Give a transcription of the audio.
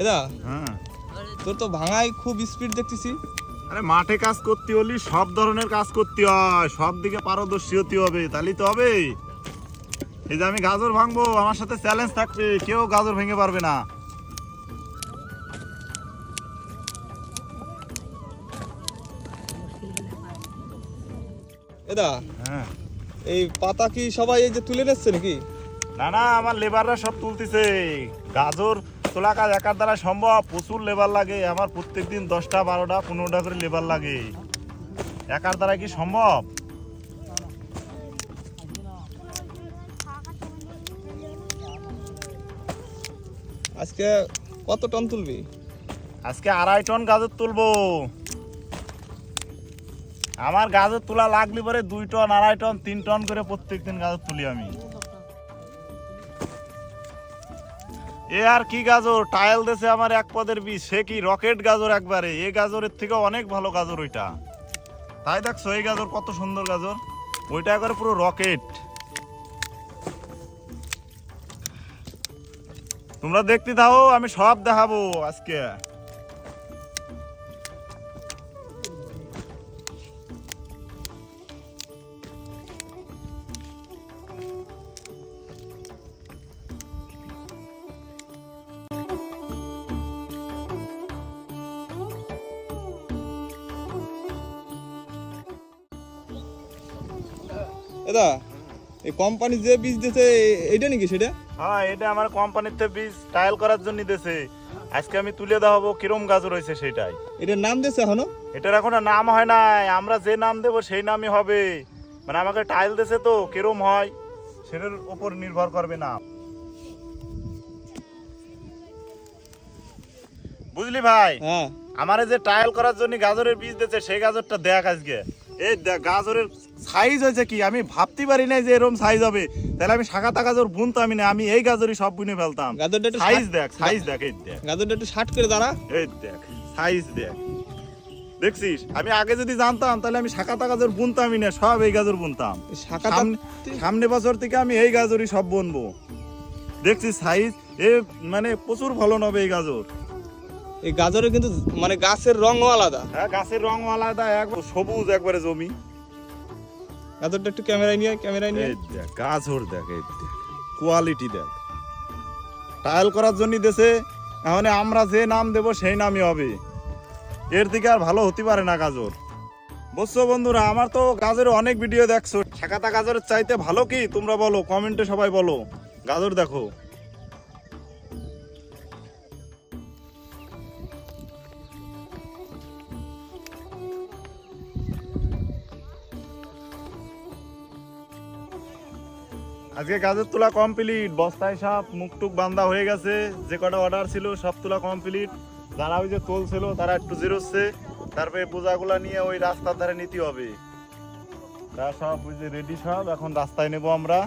এদা হ্যাঁ, তোর তো ভাঙায় খুব স্পিড দেখতেছি। আরে মাঠে কাজ করতে হলে সব ধরনের কাজ করতে হয়, সব দিকে পারদর্শী হতে হবে, তাহলেই তো হবে। এই যে আমি গাজর ভাঙবো, আমার সাথে চ্যালেঞ্জ থাকবে, কেউ গাজর ভেঙে পারবে না। এদা হ্যাঁ, এই পাতা কি সবাই এই যে তুলে নিচ্ছে নাকি? না না, আমার লেবাররা সব তুলতেছে। গাজর তোলা কাজ একার দ্বারা সম্ভব? প্রচুর লেবার লাগে আমার, প্রত্যেকদিন 10টা 12টা 15টা করে লেবার লাগে। একার দ্বারা কি সম্ভব? আজকে কত টন তুলবি? আজকে 2.5 টন গাজর তুলবো। আমার গাজর তোলা লাগলে পরে 2 টন 2.5 টন 3 টন করে প্রত্যেকদিন গাজর তুলি আমি। এ আর কি গাজর, টায়াল দেশে আমার এক পদের বীজ, সে কি রকেট গাজর একবারে। এই গাজরের থেকে অনেক ভালো গাজর ওইটা। তাই দেখছো এই গাজর কত সুন্দর গাজর, ওইটা একবারে পুরো রকেট। তোমরা দেখতে দাও, আমি সব দেখাবো আজকে। এদা এই কোম্পানি যে বীজ দিয়েছে এইটা নাকি সেটা? হ্যাঁ, এটা আমার কোম্পানির থেকে বীজ ট্রায়াল করার জন্য দিয়েছে। আজকে আমি তুলে দেখাবো কিরম গাজর হয়েছে সেটাই। এটার নাম দিয়েছে এখনো? এটার এখনো নাম হয় নাই, আমরা যে নাম দেবো সেই নামই হবে। মানে আমাকে টাইল দিয়েছে তো, কিরম হয় সেটার উপর নির্ভর করবে না, বুঝলি ভাই? হ্যাঁ। আমার যে ট্রায়াল করার জন্য গাজরের বীজ দিয়েছে, সেই গাজরটা দেখ আজকে। এই দেখ গাজরের সাইজ হয়েছে কি, আমি ভাবতে পারি নাই যে এরকম সাইজ হবে। তাহলে আমি শাখাতা গাজর বুনতামই না, আমি এই গাজরই সব বুনে ফেলতাম। গাজরটা একটু সাইজ দেখ, সাইজ দেখ, এই দেখ গাজরটা একটু শার্ট করে দাঁড়া। এই দেখ সাইজ দেখ, দেখছিস? আমি আগে যদি জানতাম তাহলে আমি শাখাতা গাজর বুনতামই না, সব এই গাজর বুনতাম। শাখাটা সামনে বছর থেকে আমি এই গাজরই সব বুনবো। দেখছিস সাইজ, এ মানে প্রচুর ফলন হবে এই গাজর। এই গাজরের কিন্তু মানে গাছের রঙও আলাদা। হ্যাঁ, গাছের রং আলাদা, একবার সবুজ একবারে জমি। গাজরটা একটু ক্যামেরায় নিয়ে এই দেখ গাজর দেখ, এই দেখ কোয়ালিটি দেখ। ট্রায়াল করার জন্য দেশে, এখন আমরা যে নাম দেব সেই নামই হবে, এর থেকে আর ভালো হতে পারে না গাজর। বুঝছো বন্ধুরা, আমার তো গাজরের অনেক ভিডিও দেখছো, শাখাতা গাজরের চাইতে ভালো কি তোমরা বলো, কমেন্টে সবাই বলো। গাজর দেখো। আজকে গাজর তোলা কমপ্লিট, বস্তায় সব মুখটুক বান্ধা হয়ে গেছে। যে কটা অর্ডার ছিল সব তোলা কমপ্লিট। যারা ওই যে তোলছিল তারা একটু জিরোচ্ছে, তারপরে বোঝাগুলা নিয়ে ওই রাস্তার ধারে নিতে হবে। তারা সব ওই যে রেডি, সব এখন রাস্তায় নেবো আমরা।